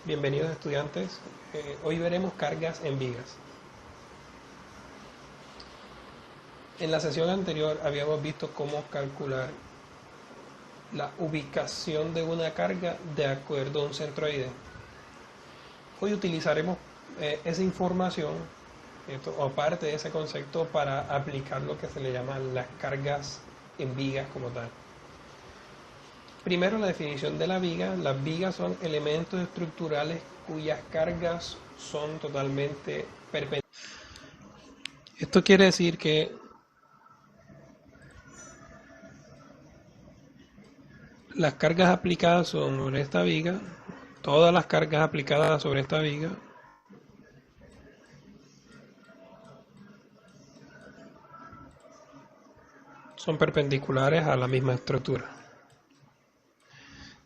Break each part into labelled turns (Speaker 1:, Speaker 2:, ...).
Speaker 1: Bienvenidos estudiantes. Hoy veremos cargas en vigas. En la sesión anterior habíamos visto cómo calcular la ubicación de una carga de acuerdo a un centroide. Hoy utilizaremos esa información o parte de ese concepto para aplicar lo que se le llaman las cargas en vigas como tal. Primero, la definición de la viga. Las vigas son elementos estructurales cuyas cargas son totalmente perpendiculares. Esto quiere decir que las cargas aplicadas sobre esta viga, todas las cargas aplicadas sobre esta viga, son perpendiculares a la misma estructura.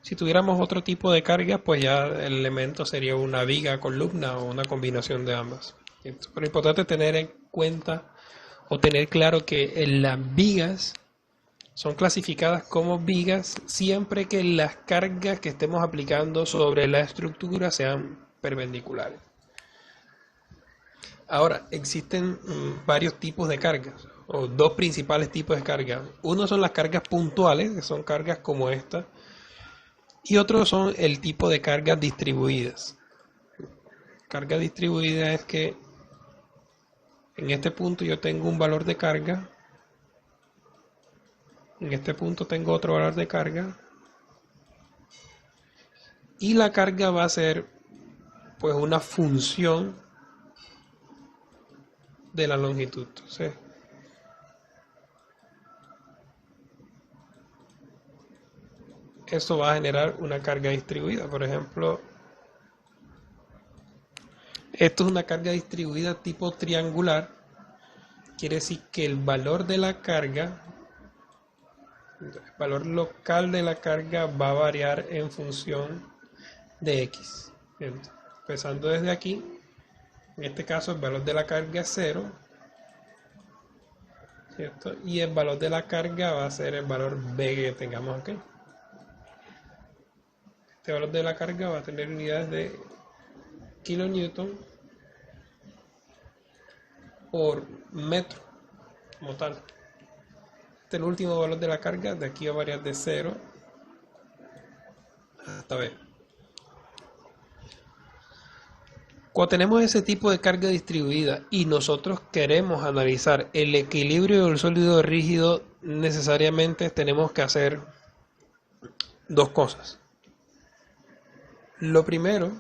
Speaker 1: Si tuviéramos otro tipo de carga, pues ya el elemento sería una viga columna o una combinación de ambas. Pero es importante tener en cuenta o tener claro que las vigas son clasificadas como vigas siempre que las cargas que estemos aplicando sobre la estructura sean perpendiculares. Ahora, existen varios tipos de cargas, o dos principales tipos de cargas. Uno son las cargas puntuales, que son cargas como esta, y otros son el tipo de cargas distribuidas. Carga distribuida es que en este punto yo tengo un valor de carga, en este punto tengo otro valor de carga, y la carga va a ser pues una función de la longitud. Entonces, eso va a generar una carga distribuida. Por ejemplo, esto es una carga distribuida tipo triangular. Quiere decir que el valor de la carga, el valor local de la carga va a variar en función de X. Empezando desde aquí, en este caso el valor de la carga es 0, ¿cierto? Y el valor de la carga va a ser el valor B que tengamos aquí. Este valor de la carga va a tener unidades de kilonewton por metro como tal. Este es el último valor de la carga, de aquí va a variar de 0 hasta B. Cuando tenemos ese tipo de carga distribuida y nosotros queremos analizar el equilibrio del sólido rígido, necesariamente tenemos que hacer dos cosas. Lo primero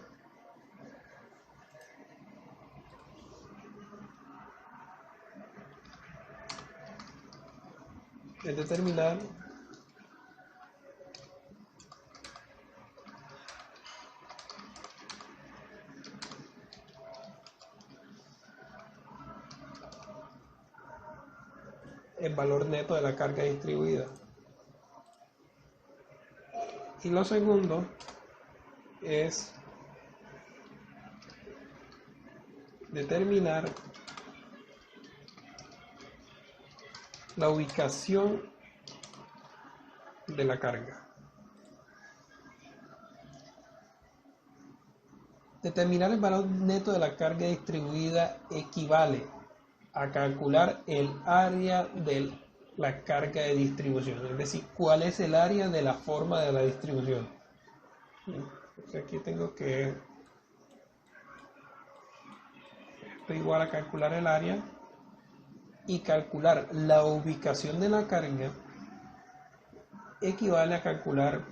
Speaker 1: es determinar el valor neto de la carga distribuida. Y lo segundo es determinar la ubicación de la carga. Determinar el valor neto de la carga distribuida equivale a calcular el área de la carga de distribución, es decir, cuál es el área de la forma de la distribución. Entonces aquí tengo que esto igual a calcular el área y calcular la ubicación de la carga equivale a calcular,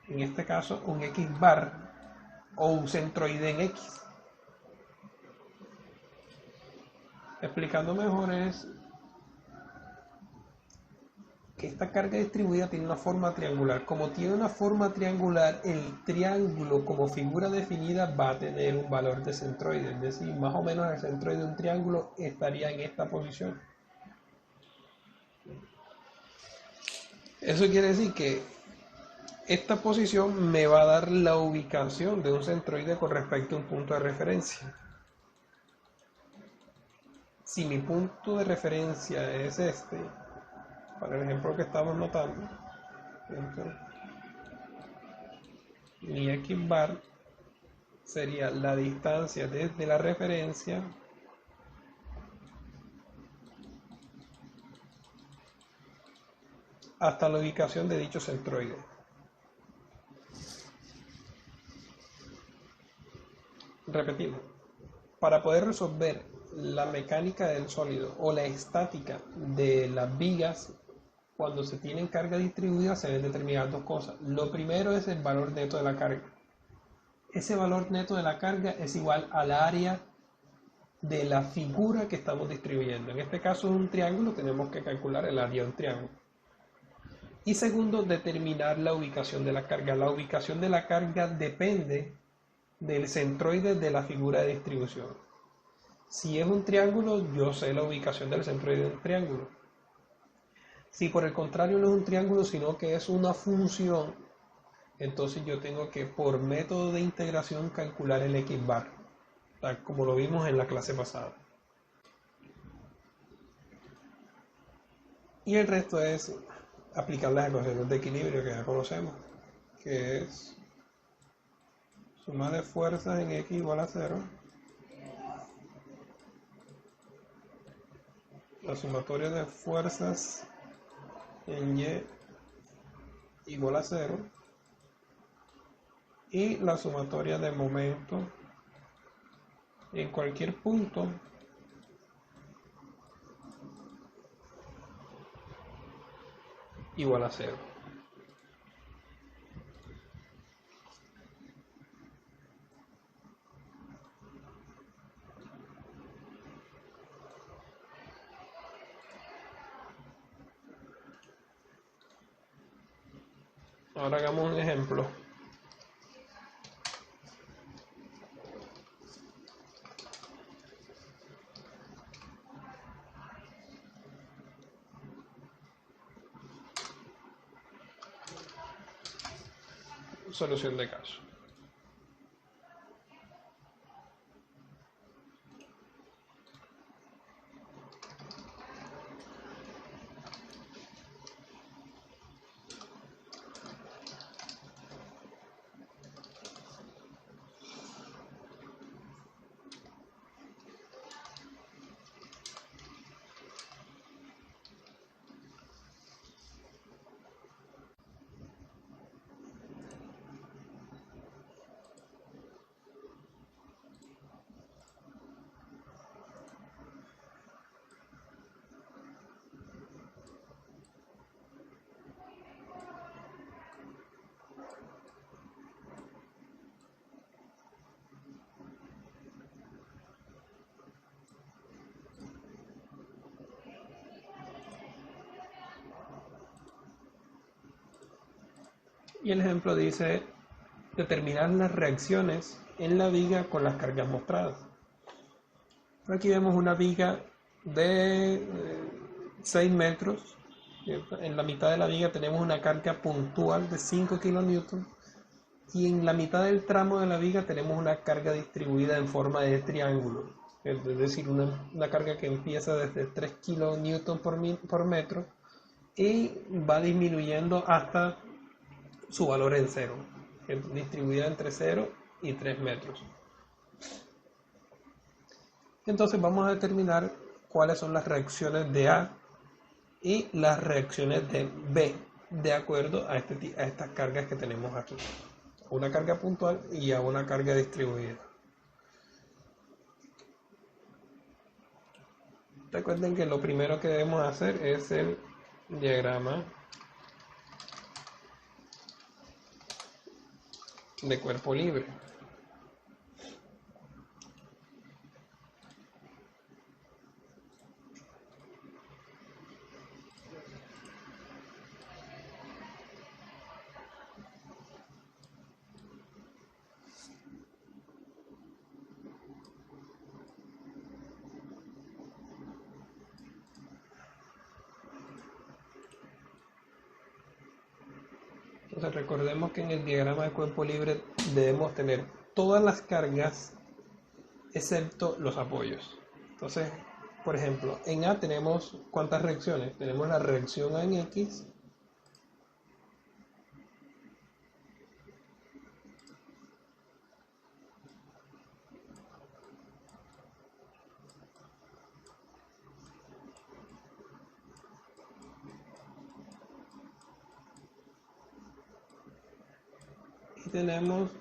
Speaker 1: en este caso, un X bar o un centroide en X. Explicando mejor es que esta carga distribuida tiene una forma triangular. Como tiene una forma triangular, el triángulo como figura definida va a tener un valor de centroide, es decir, más o menos el centroide de un triángulo estaría en esta posición. Eso quiere decir que esta posición me va a dar la ubicación de un centroide con respecto a un punto de referencia. Si mi punto de referencia es este, para el ejemplo que estamos notando, Mi X bar sería la distancia desde la referencia hasta la ubicación de dicho centroide. Repetimos, para poder resolver la mecánica del sólido o la estática de las vigas, cuando se tienen carga distribuida se deben determinar dos cosas. Lo primero es el valor neto de la carga. Ese valor neto de la carga es igual al área de la figura que estamos distribuyendo. En este caso es un triángulo, tenemos que calcular el área de un triángulo. Y segundo, determinar la ubicación de la carga. La ubicación de la carga depende del centroide de la figura de distribución. Si es un triángulo, yo sé la ubicación del centroide de un triángulo. Si por el contrario no es un triángulo, sino que es una función, entonces yo tengo que, por método de integración, calcular el X bar, tal como lo vimos en la clase pasada. Y el resto es aplicar las ecuaciones de equilibrio que ya conocemos, que es suma de fuerzas en X igual a 0, la sumatoria de fuerzas en Y igual a 0 y la sumatoria de momento en cualquier punto igual a 0. Ahora hagamos un ejemplo. Solución de caso. Y el ejemplo dice determinar las reacciones en la viga con las cargas mostradas. Aquí vemos una viga de 6 metros. En la mitad de la viga tenemos una carga puntual de 5 kN y en la mitad del tramo de la viga tenemos una carga distribuida en forma de triángulo. Es decir, una carga que empieza desde 3 kN por metro y va disminuyendo hasta su valor en 0, distribuida entre 0 y 3 metros. Entonces vamos a determinar cuáles son las reacciones de A y las reacciones de B de acuerdo a estas cargas que tenemos aquí. Una carga puntual y a una carga distribuida. Recuerden que lo primero que debemos hacer es el diagrama de cuerpo libre. Entonces recordemos que en el diagrama de cuerpo libre debemos tener todas las cargas excepto los apoyos. Entonces, por ejemplo, en A tenemos ¿cuántas reacciones? Tenemos la reacción A en X, tenemos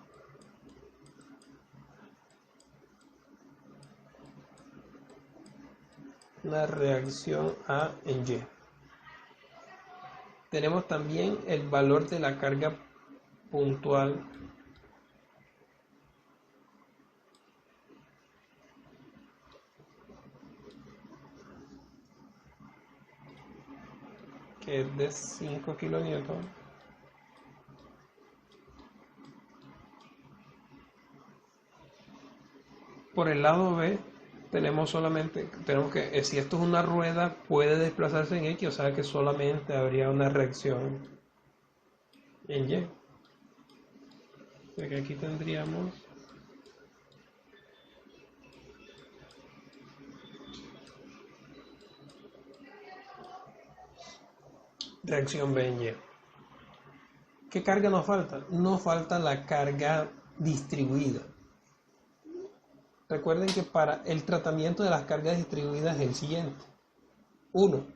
Speaker 1: una reacción A en Y. Tenemos también el valor de la carga puntual que es de 5 kilonewton. Por el lado B tenemos que, si esto es una rueda, puede desplazarse en X, o sea que solamente habría una reacción en Y. O sea que aquí tendríamos reacción B en Y. ¿Qué carga nos falta? Nos falta la carga distribuida. Recuerden que para el tratamiento de las cargas distribuidas es el siguiente. 1.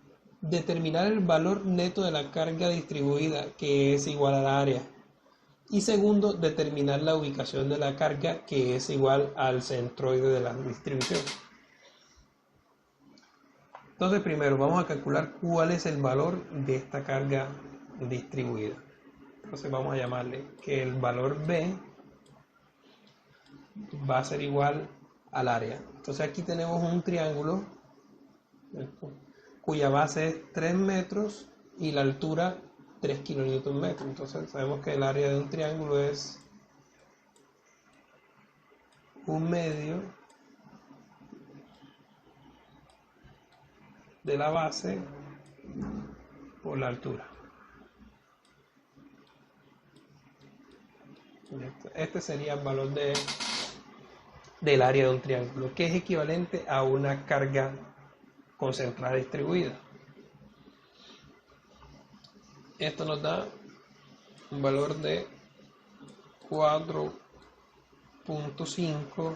Speaker 1: Determinar el valor neto de la carga distribuida, que es igual al área. Y segundo, determinar la ubicación de la carga, que es igual al centroide de la distribución. Entonces, primero vamos a calcular cuál es el valor de esta carga distribuida. Entonces vamos a llamarle que el valor B va a ser igual al área. Entonces aquí tenemos un triángulo cuya base es 3 metros y la altura 3 kilonewton metros. Entonces sabemos que el área de un triángulo es 1/2 de la base por la altura. Este sería el valor del área de un triángulo, que es equivalente a una carga concentrada distribuida. Esto nos da un valor de 4.5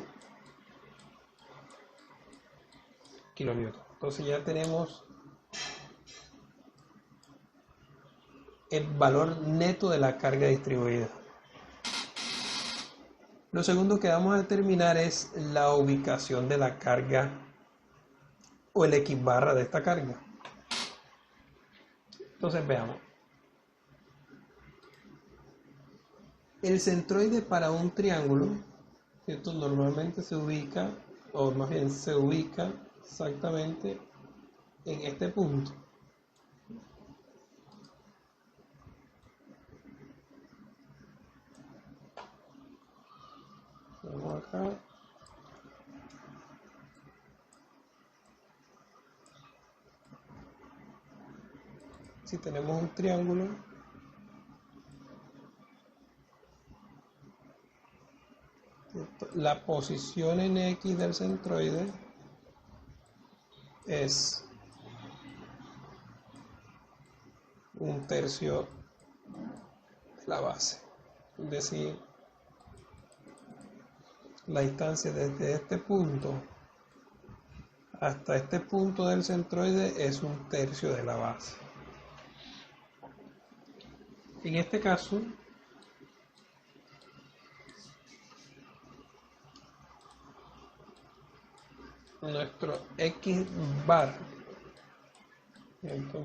Speaker 1: kilonewton. Entonces ya tenemos el valor neto de la carga distribuida. Lo segundo que vamos a determinar es la ubicación de la carga o el X barra de esta carga. Entonces veamos. El centroide para un triángulo, ¿cierto? Normalmente se ubica, o más bien se ubica exactamente en este punto. Vamos acá. Si tenemos un triángulo, ¿cierto? La posición en X del centroide es 1/3 de la base. Es decir, la distancia desde este punto hasta este punto del centroide es 1/3 de la base. En este caso, nuestro X bar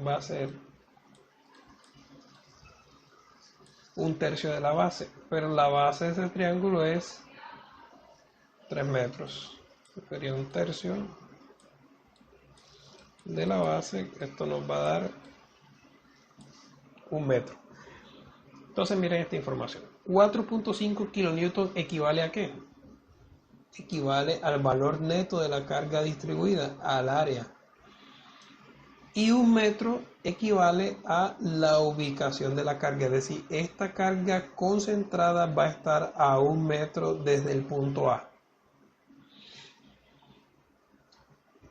Speaker 1: va a ser 1/3 de la base, pero la base de ese triángulo es 3 metros. Sería 1/3 de la base. Esto nos va a dar 1 metro. Entonces miren esta información. 4.5 kilonewton equivale ¿a qué? Equivale al valor neto de la carga distribuida, al área. Y 1 metro equivale a la ubicación de la carga. Es decir, esta carga concentrada va a estar a 1 metro desde el punto A.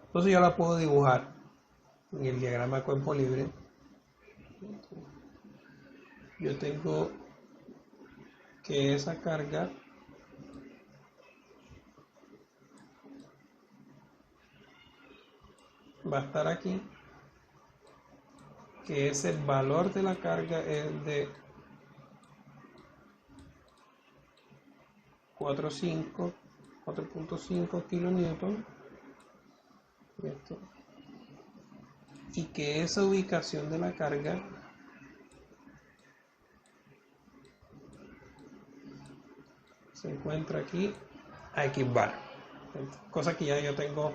Speaker 1: Entonces yo la puedo dibujar en el diagrama de cuerpo libre. Yo tengo que esa carga va a estar aquí, que es el valor de la carga es de 4.5 kilonewton. Esto. Y que esa ubicación de la carga se encuentra aquí a X bar, cosa que ya yo tengo,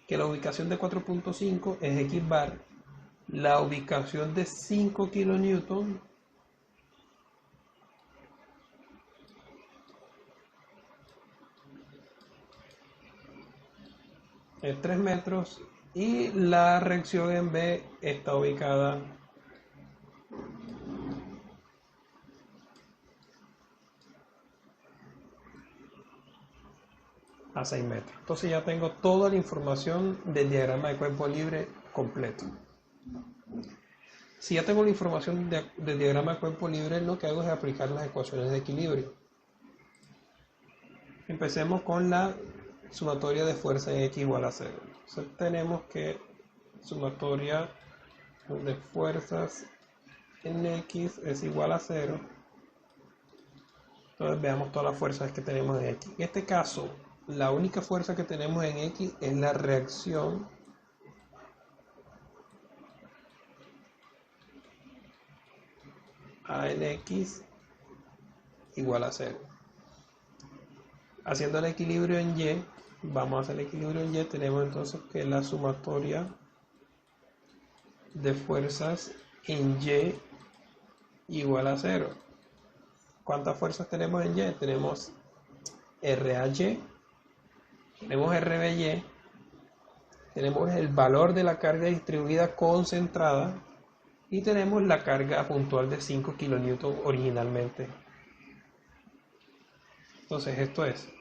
Speaker 1: que la ubicación de 4.5 es X bar, la ubicación de 5 kilonewton es 3 metros y la reacción en B está ubicada a 6 metros. Entonces ya tengo toda la información del diagrama de cuerpo libre completo. Si ya tengo la información del diagrama de cuerpo libre, lo que hago es aplicar las ecuaciones de equilibrio. Empecemos con la sumatoria de fuerza en X igual a 0. Entonces tenemos que sumatoria de fuerzas en X es igual a 0. Entonces veamos todas las fuerzas que tenemos en X. En este caso, la única fuerza que tenemos en X es la reacción A en X igual a 0. Haciendo el equilibrio en Y, vamos a hacer el equilibrio en Y, tenemos entonces que la sumatoria de fuerzas en Y igual a 0. ¿Cuántas fuerzas tenemos en Y? Tenemos RAY, tenemos RBY, tenemos el valor de la carga distribuida concentrada y tenemos la carga puntual de 5 kilonewton originalmente. Entonces esto es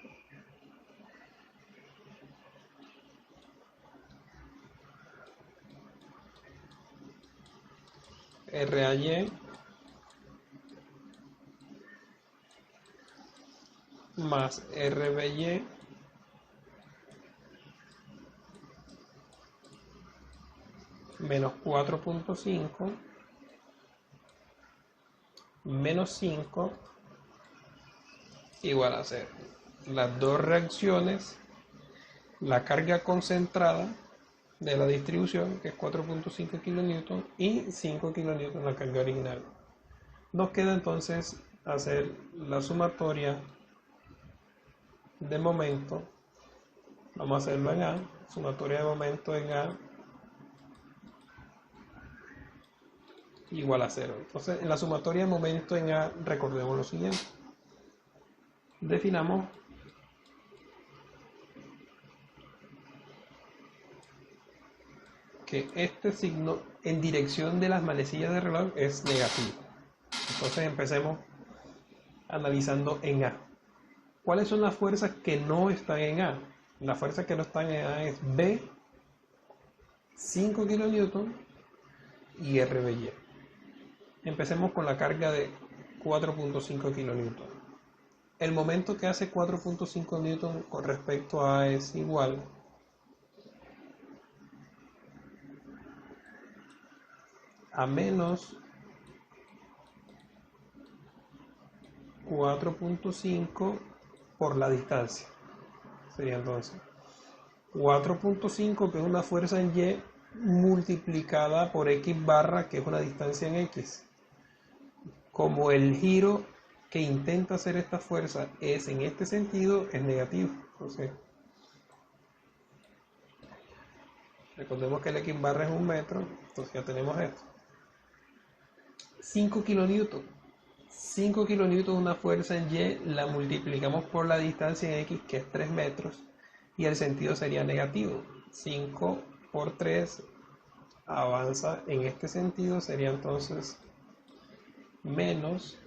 Speaker 1: RAY más RBY menos 4.5 menos 5 igual a 0. Las dos reacciones, la carga concentrada de la distribución, que es 4.5 kilonewton, y 5 kilonewton la carga original. Nos queda entonces hacer la sumatoria de momento. Vamos a hacerlo en A, sumatoria de momento en A igual a 0. Entonces, en la sumatoria de momento en A, recordemos lo siguiente. Definamos que este signo en dirección de las manecillas de reloj es negativo. Entonces empecemos analizando en A. ¿Cuáles son las fuerzas que no están en A? Las fuerzas que no están en A es B, 5 kilonewton y RBY. Empecemos con la carga de 4.5 kilonewton. El momento que hace 4.5 newton con respecto a A es igual a menos 4.5 por la distancia. Sería entonces 4.5, que es una fuerza en Y, multiplicada por X barra, que es una distancia en X. Como el giro que intenta hacer esta fuerza es en este sentido, es negativo. Entonces, recordemos que el X barra es 1 metro, entonces ya tenemos esto. 5 kilonewton. 5 kilonewton es una fuerza en Y, la multiplicamos por la distancia en X, que es 3 metros, y el sentido sería negativo. 5 por 3 avanza en este sentido, sería entonces menos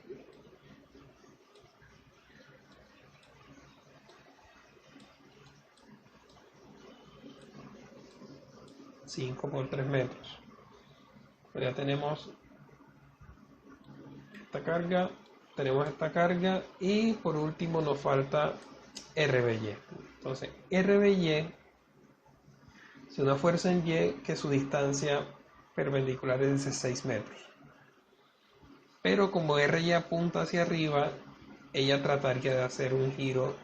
Speaker 1: 5 por 3 metros. Pero ya tenemos esta carga y por último nos falta RBY. Entonces RBY es una fuerza en Y que su distancia perpendicular es de 6 metros. Pero como RY apunta hacia arriba, ella trataría de hacer un giro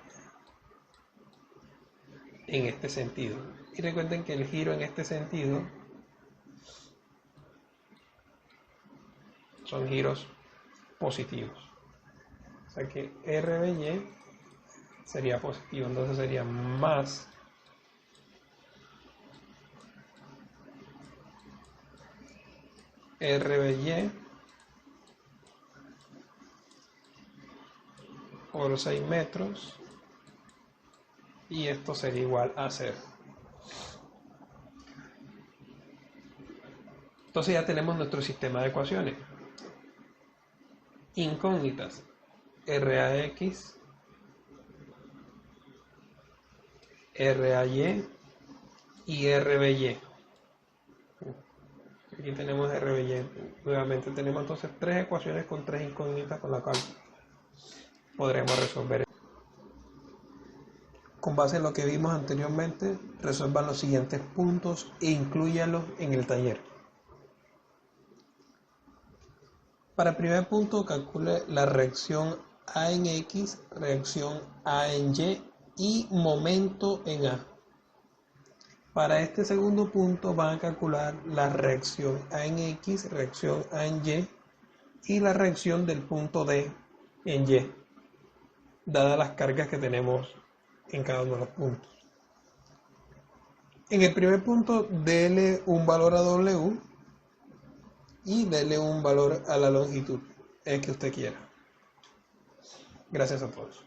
Speaker 1: en este sentido. Y recuerden que el giro en este sentido son giros positivos. O sea que RBY sería positivo, entonces sería más RBY por 6 metros, y esto sería igual a 0. Entonces ya tenemos nuestro sistema de ecuaciones. Incógnitas: RAX, RAY y RBY. Aquí tenemos RBY. Nuevamente tenemos entonces 3 ecuaciones con 3 incógnitas con las cuales podremos resolver. Con base en lo que vimos anteriormente, resuelvan los siguientes puntos e inclúyanlos en el taller. Para el primer punto, calcule la reacción A en X, reacción A en Y y momento en A. Para este segundo punto van a calcular la reacción A en X, reacción A en y la reacción del punto D en Y, dadas las cargas que tenemos en cada uno de los puntos. En el primer punto, dele un valor a W y dele un valor a la longitud, el que usted quiera. Gracias a todos.